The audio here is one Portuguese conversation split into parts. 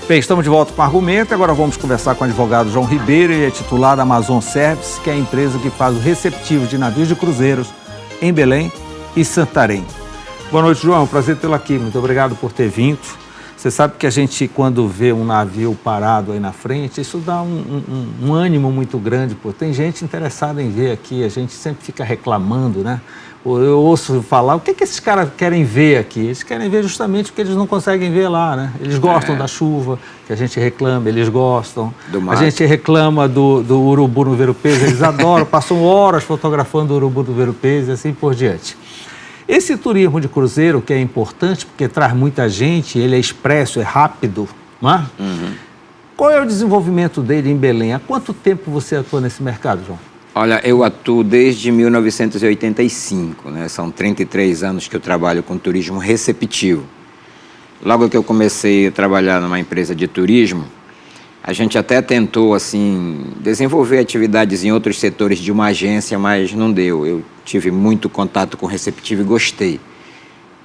Bem, estamos de volta com o Argumento. Agora vamos conversar com o advogado João Ribeiro, ele é titular da Amazon Service, que é a empresa que faz o receptivo de navios de cruzeiros em Belém e Santarém. Boa noite, João. Prazer tê-lo aqui. Muito obrigado por ter vindo. Você sabe que a gente, quando vê um navio parado aí na frente, isso dá um ânimo muito grande, pô. Tem gente interessada em ver aqui, a gente sempre fica reclamando, né? Eu ouço falar, o que esses caras querem ver aqui? Eles querem ver justamente o que eles não conseguem ver lá, né? Eles gostam da chuva, que a gente reclama, eles gostam. A gente reclama do urubu no Ver-o-Peso, eles adoram, passam horas fotografando o urubu do Ver-o-Peso e assim por diante. Esse turismo de cruzeiro, que é importante porque traz muita gente, ele é expresso, é rápido, não é? Qual é o desenvolvimento dele em Belém? Há quanto tempo você atua nesse mercado, João? Olha, eu atuo desde 1985, né? São 33 anos que eu trabalho com turismo receptivo. Logo que eu comecei a trabalhar numa empresa de turismo, a gente até tentou, assim, desenvolver atividades em outros setores de uma agência, mas não deu. Eu tive muito contato com receptivo e gostei.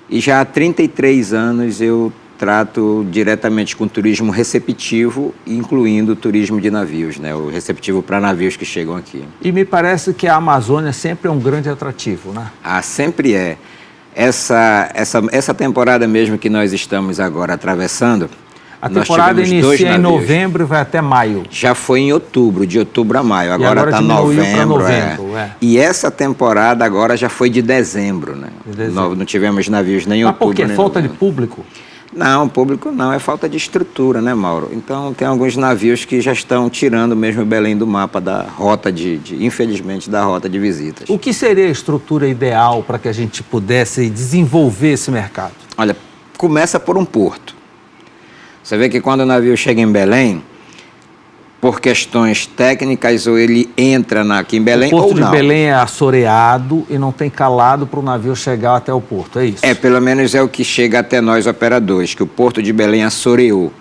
E já há 33 anos eu trato diretamente com turismo receptivo, incluindo o turismo de navios, né? O receptivo para navios que chegam aqui. E me parece que a Amazônia sempre é um grande atrativo, né? Ah, sempre é. Essa temporada mesmo que nós estamos agora atravessando, a temporada inicia em novembro e vai até maio. Já foi em outubro, de outubro a maio. Agora está novembro. E essa temporada agora já foi de dezembro, né? Não tivemos navios nem em outubro. Mas por quê? Falta de público? Não, público não, é falta de estrutura, né, Mauro? Então tem alguns navios que já estão tirando mesmo Belém do mapa da rota infelizmente, da rota de visitas. O que seria a estrutura ideal para que a gente pudesse desenvolver esse mercado? Olha, começa por um porto. Você vê que quando o navio chega em Belém, por questões técnicas, ou ele entra aqui em Belém ou não. O porto de Belém é assoreado e não tem calado para o navio chegar até o porto, é isso? É, pelo menos é o que chega até nós operadores, que o porto de Belém assoreou.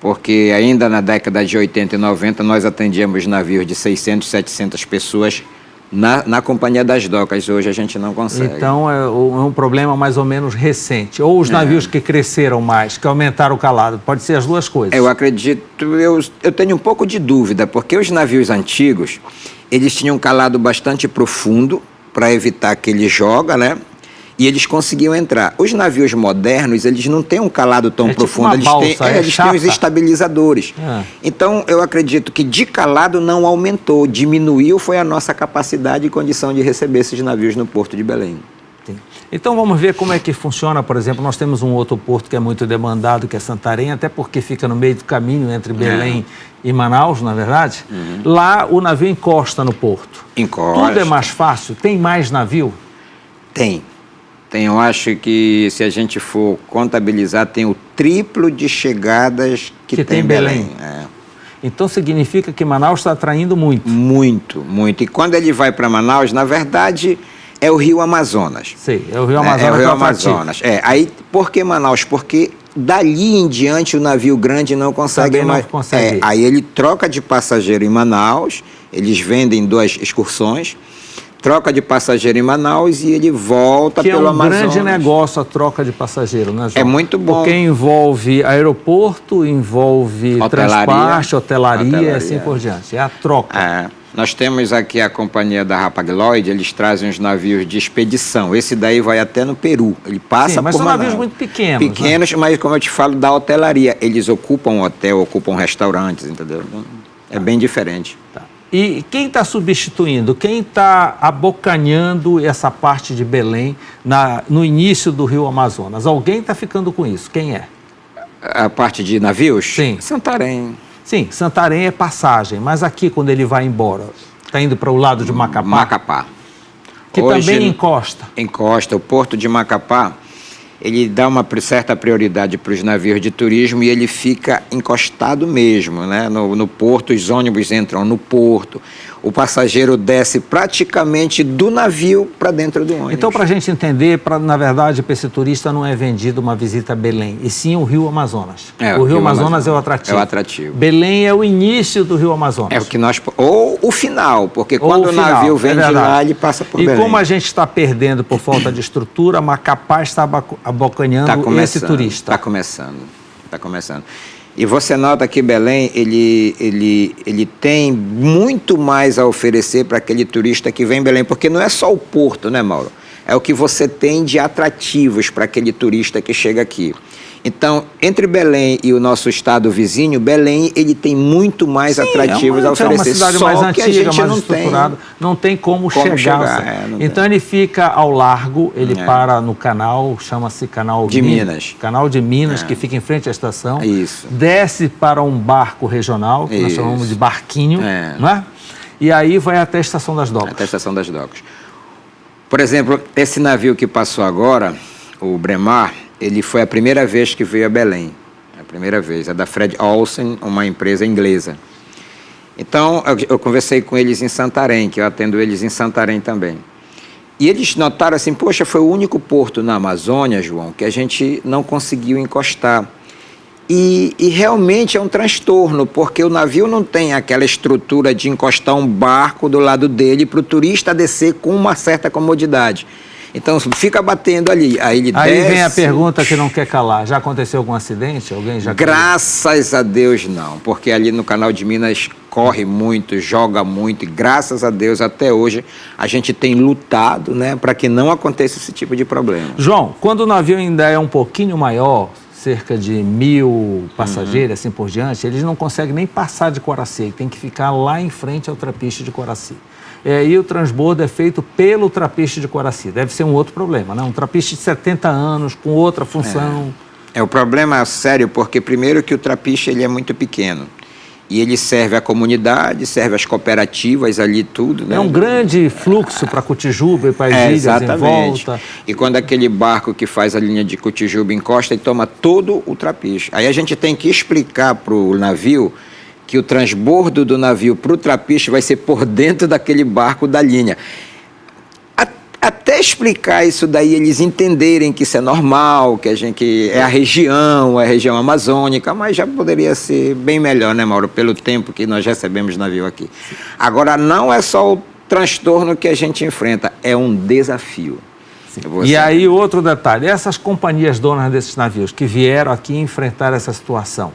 Porque ainda na década de 80 e 90 nós atendíamos navios de 600, 700 pessoas na Companhia das Docas. Hoje a gente não consegue. Então é um problema mais ou menos recente. Ou os navios que cresceram mais, que aumentaram o calado. Pode ser as duas coisas. Eu acredito, eu tenho um pouco de dúvida, porque os navios antigos, eles tinham um calado bastante profundo para evitar que ele joga, né? E eles conseguiam entrar. Os navios modernos, eles não têm um calado tão profundo, eles têm os estabilizadores. Então, eu acredito que de calado não aumentou, diminuiu foi a nossa capacidade e condição de receber esses navios no Porto de Belém. Então, vamos ver como é que funciona, por exemplo, nós temos um outro porto que é muito demandado, que é Santarém, até porque fica no meio do caminho entre Belém e Manaus, na verdade. Lá, o navio encosta no porto. Encosta. Tudo é mais fácil? Tem mais navio? Tem. Eu acho que, se a gente for contabilizar, tem o triplo de chegadas que tem Belém. Então, significa que Manaus está atraindo muito? Muito. E quando ele vai para Manaus, na verdade, é o Rio Amazonas. Sim, é o Rio Amazonas. É o Rio Amazonas. Aí, por que Manaus? Porque dali em diante o navio grande não consegue mais. Aí ele troca de passageiro em Manaus, eles vendem 2 excursões, troca de passageiro em Manaus e ele volta pelo Amazonas. Que é um grande negócio a troca de passageiro, né, João? É muito bom. Porque envolve aeroporto, envolve transporte, hotelaria e assim por diante. É a troca. Nós temos aqui a companhia da Hapag-Lloyd, eles trazem os navios de expedição. Esse daí vai até no Peru. Ele passa mas por são Manaus. Navios muito pequenos. Pequenos, né? Mas como eu te falo, da hotelaria. Eles ocupam hotel, ocupam restaurantes, entendeu? É bem diferente. E quem está substituindo, quem está abocanhando essa parte de Belém no início do Rio Amazonas? Alguém está ficando com isso. Quem é? A parte de navios? Sim. Santarém. Sim, Santarém é passagem, mas aqui quando ele vai embora, está indo para o lado de Macapá? Macapá. Que hoje, também encosta. Encosta. O porto de Macapá, ele dá uma certa prioridade para os navios de turismo e ele fica encostado mesmo, né? No porto, os ônibus entram no porto, o passageiro desce praticamente do navio para dentro do ônibus. Então, para a gente entender, na verdade, para esse turista não é vendido uma visita a Belém, e sim o Rio Amazonas. O Rio Amazonas é o atrativo. É o atrativo. Belém é o início do Rio Amazonas. É o que nós... Ou o final, porque quando o navio vem de lá, ele passa por Belém. E como a gente está perdendo por falta de estrutura, Macapá está abocanhando esse turista. Está começando. E você nota que Belém, ele tem muito mais a oferecer para aquele turista que vem em Belém, porque não é só o porto, né, Mauro? É o que você tem de atrativos para aquele turista que chega aqui. Então, entre Belém e o nosso estado vizinho, Belém ele tem muito mais atrativos a oferecer. É uma cidade só mais que antiga, a gente mais não estruturada, não tem como chegar. Então ele fica ao largo, ele para no canal, chama-se Canal de Minas. Canal de Minas, que fica em frente à estação. Isso. Desce para um barco regional, que nós chamamos de barquinho, não é? E aí vai até a Estação das Docas. Até a Estação das Docas. Por exemplo, esse navio que passou agora, o Bremar, ele foi a primeira vez que veio a Belém. A primeira vez. É da Fred Olsen, uma empresa inglesa. Então, eu conversei com eles em Santarém, que eu atendo eles em Santarém também. E eles notaram assim, poxa, foi o único porto na Amazônia, João, que a gente não conseguiu encostar. E realmente é um transtorno, porque o navio não tem aquela estrutura de encostar um barco do lado dele para o turista descer com uma certa comodidade. Então, fica batendo ali, aí ele desce... Aí vem a pergunta que não quer calar. Já aconteceu algum acidente? Alguém já Graças a Deus, não. Porque ali no Canal de Minas corre muito, joga muito. E graças a Deus, até hoje, a gente tem lutado, né, para que não aconteça esse tipo de problema. João, quando o navio ainda é um pouquinho maior, cerca de 1000 passageiros, assim por diante, eles não conseguem nem passar de Coraci. Tem que ficar lá em frente ao trapiche de Coraci. E o transbordo é feito pelo trapiche de Coraci. Deve ser um outro problema, né? Um trapiche de 70 anos, com outra função. O problema é sério, porque primeiro que o trapiche ele é muito pequeno. E ele serve à comunidade, serve às cooperativas ali, tudo. Né? É um grande fluxo para Cotijuba e para as ilhas em volta. E quando aquele barco que faz a linha de Cotijuba encosta, ele toma todo o trapiche. Aí a gente tem que explicar para o navio que o transbordo do navio para o trapiche vai ser por dentro daquele barco da linha. Até explicar isso daí, eles entenderem que isso é normal, que é a região amazônica, mas já poderia ser bem melhor, né, Mauro? Pelo tempo que nós recebemos navio aqui. Agora, não é só o transtorno que a gente enfrenta, é um desafio. E aí, outro detalhe, essas companhias donas desses navios que vieram aqui enfrentar essa situação,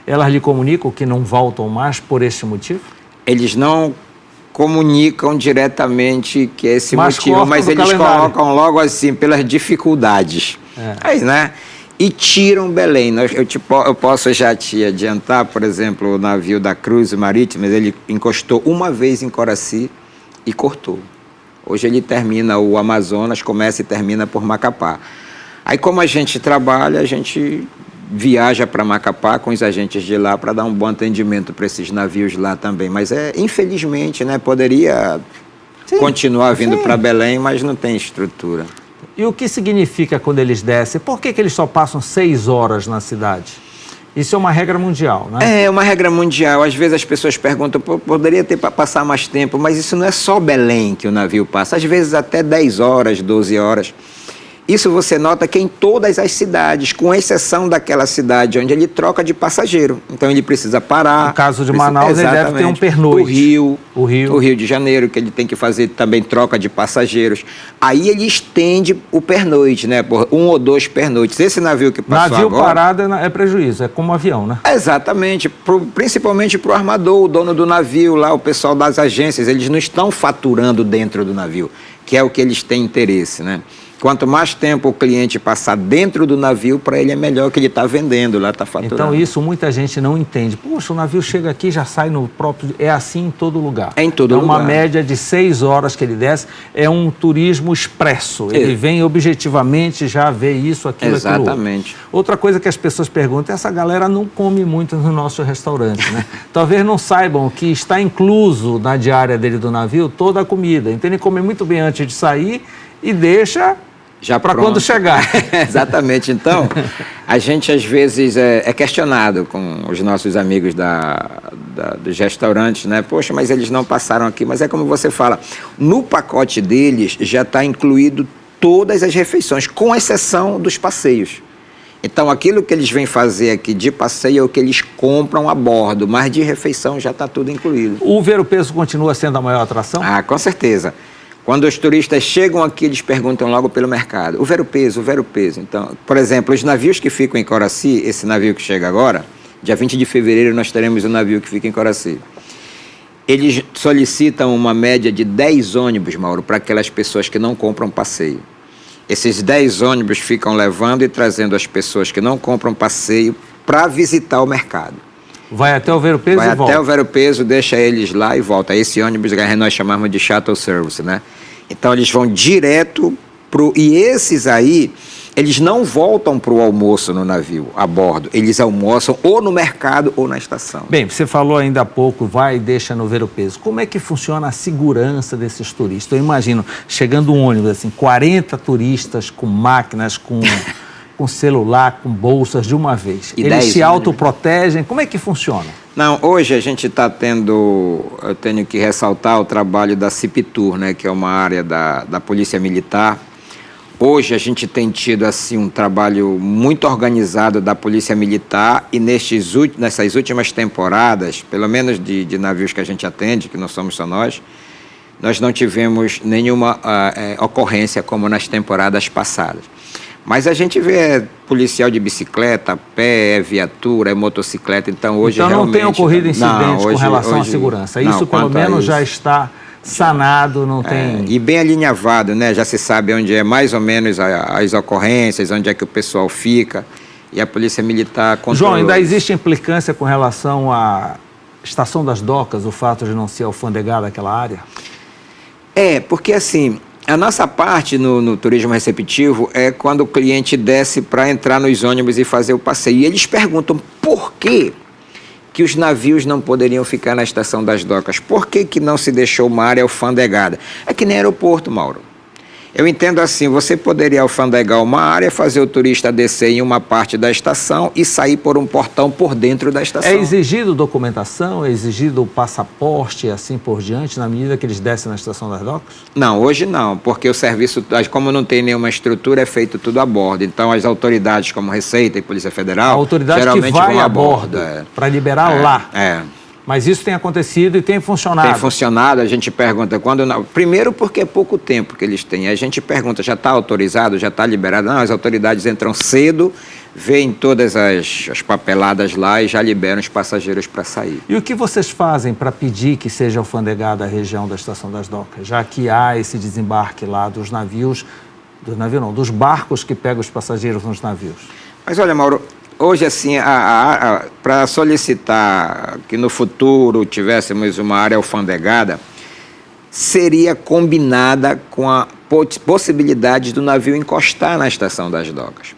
elas lhe comunicam que não voltam mais por esse motivo? Eles não comunicam diretamente que é esse motivo, mas eles colocam logo assim, pelas dificuldades. Aí, né? E tiram Belém. Eu posso já te adiantar, por exemplo, o navio da Cruz Marítima, ele encostou uma vez em Coraci e cortou. Hoje ele termina o Amazonas, começa e termina por Macapá. Aí, como a gente trabalha, a gente viaja para Macapá com os agentes de lá para dar um bom atendimento para esses navios lá também. Mas, infelizmente, né, poderia continuar vindo para Belém, mas não tem estrutura. E o que significa quando eles descem? Por que eles só passam 6 horas na cidade? Isso é uma regra mundial, né? É uma regra mundial. Às vezes as pessoas perguntam, poderia ter para passar mais tempo, mas isso não é só Belém que o navio passa. Às vezes até 10 horas, 12 horas. Isso você nota que em todas as cidades, com exceção daquela cidade onde ele troca de passageiro. Então ele precisa parar. No caso de Manaus, ele deve ter um pernoite. O Rio de Janeiro, que ele tem que fazer também troca de passageiros. Aí ele estende o pernoite, né? Por 1 ou 2 pernoites. Esse navio que passou navio agora... parado é prejuízo, é como avião, né? Exatamente. Principalmente para o armador, o dono do navio lá, o pessoal das agências. Eles não estão faturando dentro do navio, que é o que eles têm interesse, né? Quanto mais tempo o cliente passar dentro do navio, para ele é melhor, que ele está vendendo lá, está faturando. Então isso muita gente não entende. Poxa, o navio chega aqui e já sai no próprio... É assim em todo lugar. É em todo lugar. É uma média de 6 horas que ele desce. É um turismo expresso. Ele vem objetivamente já ver isso, aquilo, exatamente. Aquilo. Outra coisa que as pessoas perguntam, essa galera não come muito no nosso restaurante, né? Talvez não saibam que está incluso na diária dele do navio toda a comida. Então ele come muito bem antes de sair e deixa... já para quando chegar. Exatamente. Então, a gente às vezes é questionado com os nossos amigos dos restaurantes, né? Poxa, mas eles não passaram aqui. Mas é como você fala, no pacote deles já está incluído todas as refeições, com exceção dos passeios. Então, aquilo que eles vêm fazer aqui de passeio é o que eles compram a bordo, mas de refeição já está tudo incluído. O ver-o-peso continua sendo a maior atração? Ah, com certeza. Quando os turistas chegam aqui, eles perguntam logo pelo mercado. O ver-o-peso, o ver-o-peso. Então, por exemplo, os navios que ficam em Coraci, esse navio que chega agora, Dia 20 de fevereiro nós teremos um navio que fica em Coraci. Eles solicitam uma média de 10 ônibus, Mauro, para aquelas pessoas que não compram passeio. Esses 10 ônibus ficam levando e trazendo as pessoas que não compram passeio para visitar o mercado. Vai até o Ver o Peso Vai e até volta. o Ver o Peso, deixa eles lá e volta. Esse ônibus nós chamamos de shuttle service, né? Então eles vão direto pro... E esses aí, eles não voltam para o almoço no navio, a bordo. Eles almoçam ou no mercado ou na estação. Bem, você falou ainda há pouco, vai e deixa no Ver o Peso. Como é que funciona a segurança desses turistas? Eu imagino, chegando um ônibus, assim, 40 turistas com máquinas, com celular, com bolsas de uma vez. E eles 10 se autoprotegem? Como é que funciona? Não, hoje a gente está tendo, eu tenho que ressaltar o trabalho da CIPTUR, né, que é uma área da Polícia Militar. Hoje a gente tem tido assim, um trabalho muito organizado da Polícia Militar e nessas últimas temporadas, pelo menos de navios que a gente atende, que não somos só nós não tivemos nenhuma ocorrência como nas temporadas passadas. Mas a gente vê policial de bicicleta, a pé, viatura, motocicleta, então hoje então realmente... Então não tem ocorrido incidentes com relação à hoje, segurança, não, isso pelo menos já está sanado, não tem... E bem alinhavado, né? Já se sabe onde é mais ou menos as ocorrências, onde é que o pessoal fica, e a Polícia Militar controla. João, ainda existe implicância com relação à Estação das Docas, o fato de não ser alfandegada aquela área? Porque assim... A nossa parte no turismo receptivo é quando o cliente desce para entrar nos ônibus e fazer o passeio. E eles perguntam por que os navios não poderiam ficar na Estação das Docas? Por que não se deixou uma área alfandegada? É que nem aeroporto, Mauro. Eu entendo assim, você poderia alfandegar uma área, fazer o turista descer em uma parte da estação e sair por um portão por dentro da estação. É exigido documentação, é exigido o passaporte e assim por diante, na medida que eles descem na Estação das Docas? Não, hoje não, porque o serviço, como não tem nenhuma estrutura, é feito tudo a bordo. Então as autoridades como Receita e Polícia Federal, a autoridade geralmente que vai vão a bordo para liberar lá. Mas isso tem acontecido e tem funcionado? Tem funcionado, a gente pergunta quando não. Primeiro porque é pouco tempo que eles têm. A gente pergunta, já está autorizado, já está liberado? Não, as autoridades entram cedo, veem todas as papeladas lá e já liberam os passageiros para sair. E o que vocês fazem para pedir que seja alfandegada a região da Estação das Docas, já que há esse desembarque lá dos navios, dos barcos que pegam os passageiros nos navios? Mas olha, Mauro, hoje, assim, para solicitar que no futuro tivéssemos uma área alfandegada, seria combinada com a possibilidade do navio encostar na Estação das Docas.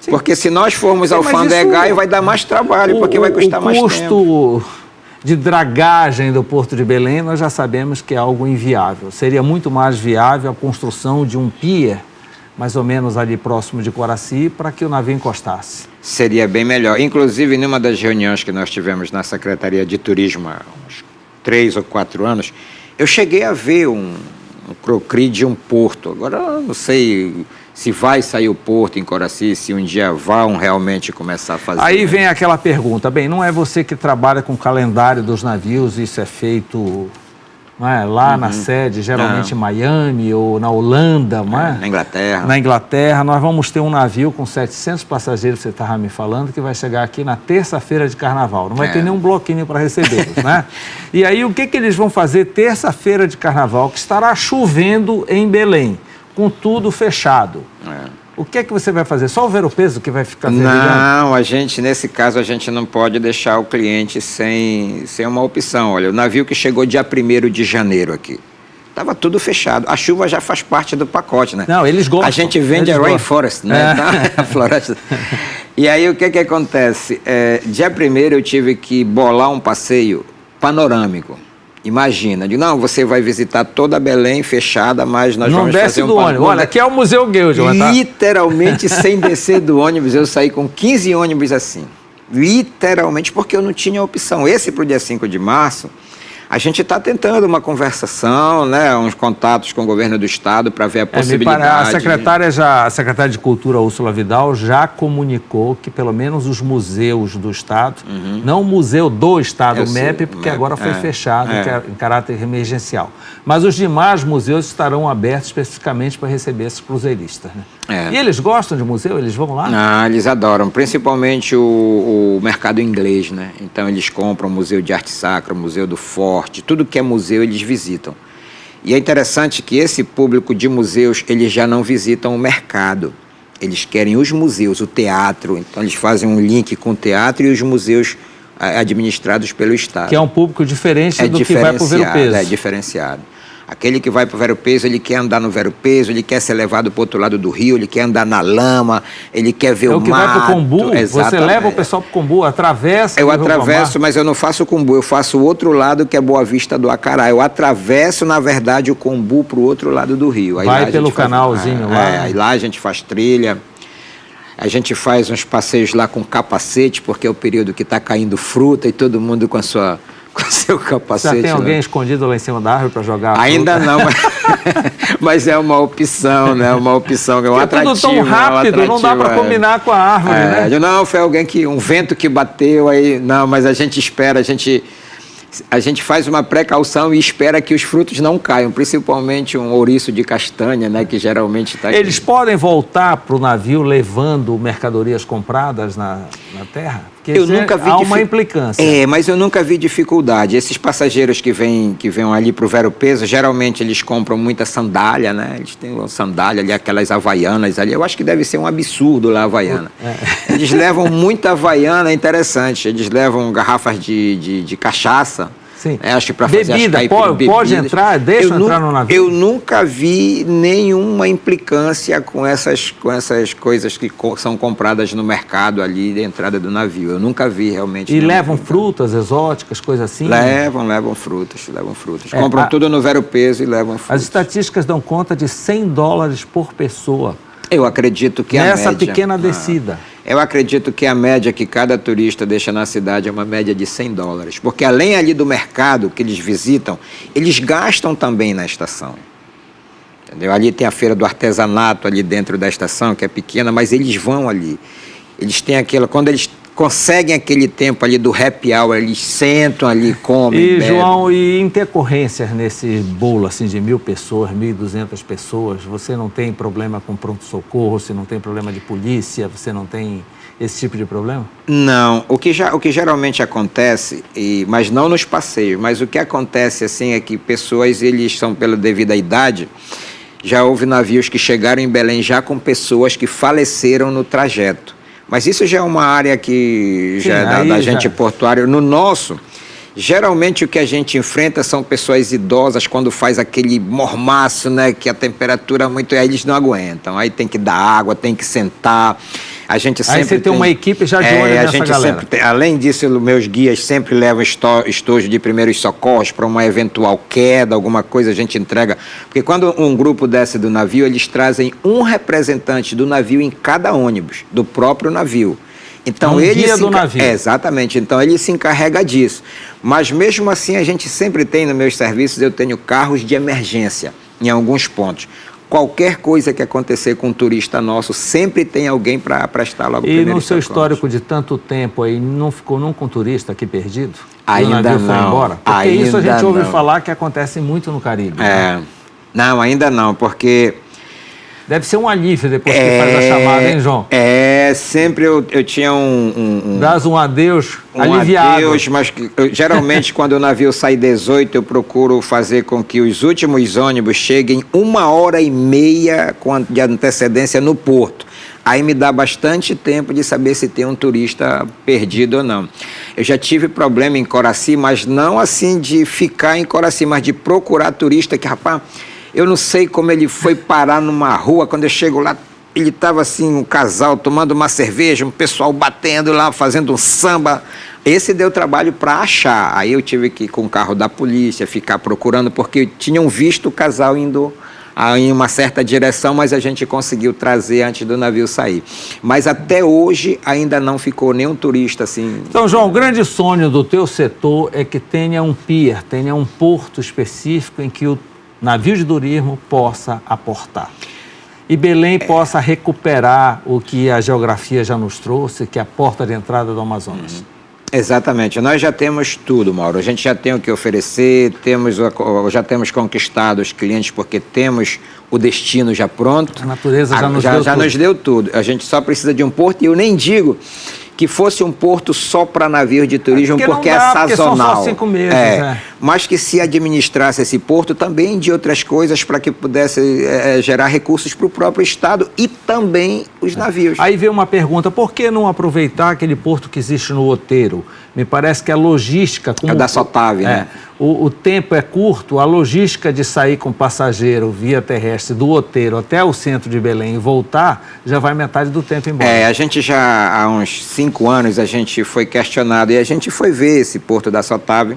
Sim. Porque se nós formos alfandegar, vai dar mais trabalho, porque vai custar mais tempo. O custo de dragagem do Porto de Belém, nós já sabemos que é algo inviável. Seria muito mais viável a construção de um pier, mais ou menos ali próximo de Coraci, para que o navio encostasse. Seria bem melhor. Inclusive, numa das reuniões que nós tivemos na Secretaria de Turismo há uns 3 ou 4 anos, eu cheguei a ver um crocri de um porto. Agora, eu não sei se vai sair o porto em Coraci, se um dia vão realmente começar a fazer. Aí vem aquela pergunta, bem, não é você que trabalha com o calendário dos navios, isso é feito... Não é? Lá na sede, geralmente em Miami ou na Holanda, não é? Na Inglaterra. Na Inglaterra, nós vamos ter um navio com 700 passageiros, você estava me falando, que vai chegar aqui na terça-feira de carnaval. Não vai ter nenhum bloquinho para recebê-los, né? E aí, o que eles vão fazer terça-feira de carnaval, que estará chovendo em Belém, com tudo fechado? O que é que você vai fazer? Só o Ver o Peso que vai ficar fervilhando? Não, nesse caso, a gente não pode deixar o cliente sem uma opção. Olha, o navio que chegou dia 1º de janeiro aqui, estava tudo fechado. A chuva já faz parte do pacote, né? Não, eles gostam. A gente vende a rainforest, né? A floresta. E aí, o que acontece? Dia 1º eu tive que bolar um passeio panorâmico. Imagina, não, você vai visitar toda Belém fechada, mas nós vamos fazer um... Não desce do ônibus, olha, aqui é o Museu Guild. Literalmente, sem descer do ônibus, eu saí com 15 ônibus assim. Literalmente, porque eu não tinha opção. Esse para o dia 5 de março, a gente está tentando uma conversação, né, uns contatos com o governo do estado para ver a possibilidade. A secretária de Cultura, Úrsula Vidal, já comunicou que pelo menos os museus do estado, não o museu do estado, o MEP, porque agora foi fechado em caráter emergencial, mas os demais museus estarão abertos especificamente para receber esses cruzeiristas, né? E eles gostam de museu? Eles vão lá? Ah, eles adoram, principalmente o mercado inglês, né? Então eles compram o Museu de Arte Sacra, o Museu do Forte, tudo que é museu eles visitam. E é interessante que esse público de museus, eles já não visitam o mercado. Eles querem os museus, o teatro. Então eles fazem um link com o teatro e os museus administrados pelo Estado. Que é um público diferente do que vai para o Vero-Peso. É diferenciado. Aquele que vai para o Vero-Peso, ele quer andar no Vero-Peso, ele quer ser levado para o outro lado do rio, ele quer andar na lama, ele quer ver o mato. É o que vai para o Combu, você leva o pessoal para o Combu, atravessa. Eu atravesso, mas eu não faço o Combu, eu faço o outro lado que é Boa Vista do Acará. Eu atravesso, na verdade, o Combu para o outro lado do rio. Aí vai pelo canalzinho lá. Aí lá a gente faz trilha, a gente faz uns passeios lá com capacete, porque é o período que está caindo fruta e todo mundo com seu capacete. Já tem alguém escondido lá em cima da árvore para jogar? Ainda não, mas é uma opção, né? Uma opção, é um atrativo. É tudo tão rápido, não dá para combinar com a árvore, né? Não, foi alguém um vento que bateu aí. Não, mas a gente espera, a gente faz uma precaução e espera que os frutos não caiam, principalmente um ouriço de castanha, né? Que geralmente está aqui. Eles podem voltar para o navio levando mercadorias compradas na terra? Porque eu nunca vi há uma implicância. Mas eu nunca vi dificuldade. Esses passageiros que vêm ali para o Vero-Peso, geralmente eles compram muita sandália, né? Eles têm uma sandália ali, aquelas havaianas ali. Eu acho que deve ser um absurdo lá a havaiana. Eles levam muita havaiana, é interessante. Eles levam garrafas de cachaça. Sim. Acho que para fazer bebida, as pode entrar, deixa entrar no navio? Eu nunca vi nenhuma implicância com essas coisas que são compradas no mercado ali, da entrada do navio. Eu nunca vi realmente. E levam frutas exóticas, coisas assim? Levam frutas. Compram tudo no Vero-Peso e levam frutas. As estatísticas dão conta de $100 por pessoa. Eu acredito que nessa pequena descida. Eu acredito que a média que cada turista deixa na cidade é uma média de $100. Porque além ali do mercado que eles visitam, eles gastam também na estação. Entendeu? Ali tem a feira do artesanato ali dentro da estação, que é pequena, mas eles vão ali. Eles têm aquela... Quando eles conseguem aquele tempo ali do happy hour, eles sentam ali, comem, bebem. João, e intercorrências nesse bolo assim, de 1.000 pessoas, 1.200 pessoas, você não tem problema com pronto-socorro, você não tem problema de polícia, você não tem esse tipo de problema? Não, o que geralmente acontece, mas não nos passeios, mas o que acontece assim é que pessoas, eles são pela devida idade, já houve navios que chegaram em Belém já com pessoas que faleceram no trajeto. Mas isso já é uma área que já é da gente portuária. No nosso, geralmente o que a gente enfrenta são pessoas idosas quando faz aquele mormaço, né? Que a temperatura muito... Aí eles não aguentam. Aí tem que dar água, tem que sentar. A gente sempre aí você tem uma equipe já de olho nessa galera. Além disso, meus guias sempre levam estojo de primeiros socorros para uma eventual queda, alguma coisa a gente entrega. Porque quando um grupo desce do navio, eles trazem um representante do navio em cada ônibus, do próprio navio. Então, guia do navio. Exatamente. Então, ele se encarrega disso. Mas, mesmo assim, a gente sempre tem, nos meus serviços, eu tenho carros de emergência em alguns pontos. Qualquer coisa que acontecer com um turista nosso, sempre tem alguém para prestar logo primeiro socorro. E no seu socorros. Histórico de tanto tempo aí, não ficou nunca um turista aqui perdido? Ainda o navio foi embora? Porque ainda isso a gente ouve não. falar que acontece muito no Caribe. Né? Não, ainda não, porque... Deve ser um alívio depois que faz a chamada, hein, João? Sempre eu tinha Dás um adeus aliviado. Adeus, mas geralmente quando o navio sai 18, eu procuro fazer com que os últimos ônibus cheguem 1h30 de antecedência no porto. Aí me dá bastante tempo de saber se tem um turista perdido ou não. Eu já tive problema em Coraci, mas não assim de ficar em Coraci, mas de procurar turista que, rapaz... Eu não sei como ele foi parar numa rua, quando eu chego lá, ele estava assim, um casal tomando uma cerveja, um pessoal batendo lá, fazendo um samba. Esse deu trabalho para achar. Aí eu tive que ir com o carro da polícia, ficar procurando, porque tinham visto o casal indo em uma certa direção, mas a gente conseguiu trazer antes do navio sair. Mas até hoje ainda não ficou nenhum turista assim. Então, João, o grande sonho do teu setor é que tenha um pier, tenha um porto específico em que o navio de turismo possa aportar. E Belém possa recuperar o que a geografia já nos trouxe, que é a porta de entrada do Amazonas. Exatamente. Nós já temos tudo, Mauro. A gente já tem o que oferecer, já temos conquistado os clientes porque temos o destino já pronto. A natureza já nos deu tudo. A gente só precisa de um porto e eu nem digo que fosse um porto só para navios de turismo, porque é sazonal. Porque são só 5 meses. Mas que se administrasse esse porto também de outras coisas para que pudesse gerar recursos para o próprio Estado e também os navios. Aí vem uma pergunta, por que não aproveitar aquele porto que existe no Outeiro? Me parece que a logística... É da Sotav, né? O tempo é curto, a logística de sair com passageiro via terrestre do Outeiro até o centro de Belém e voltar, já vai metade do tempo embora. A gente já, há uns 5 anos, a gente foi questionado e a gente foi ver esse porto da Sotav.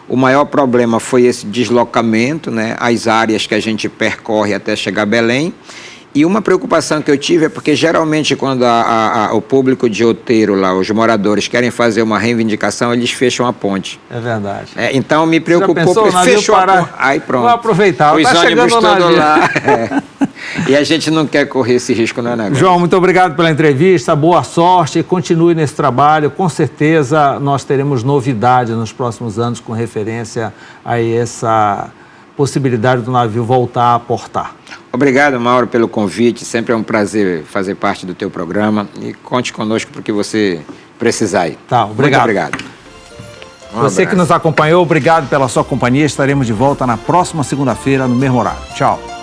O maior problema foi esse deslocamento, né? As áreas que a gente percorre até chegar a Belém. E uma preocupação que eu tive é porque geralmente quando o público de Outeiro lá, os moradores querem fazer uma reivindicação, eles fecham a ponte. É verdade. Então me preocupou, porque fechou a ponte. Aí pronto. Vou aproveitar. Os ônibus todos lá. E a gente não quer correr esse risco, não é, negócio? João, muito obrigado pela entrevista, boa sorte, continue nesse trabalho. Com certeza nós teremos novidades nos próximos anos com referência a essa possibilidade do navio voltar a portar. Obrigado, Mauro, pelo convite. Sempre é um prazer fazer parte do teu programa e conte conosco para o que você precisar aí. Tá, obrigado. Muito obrigado. Você que nos acompanhou, obrigado pela sua companhia. Estaremos de volta na próxima segunda-feira, no mesmo horário. Tchau.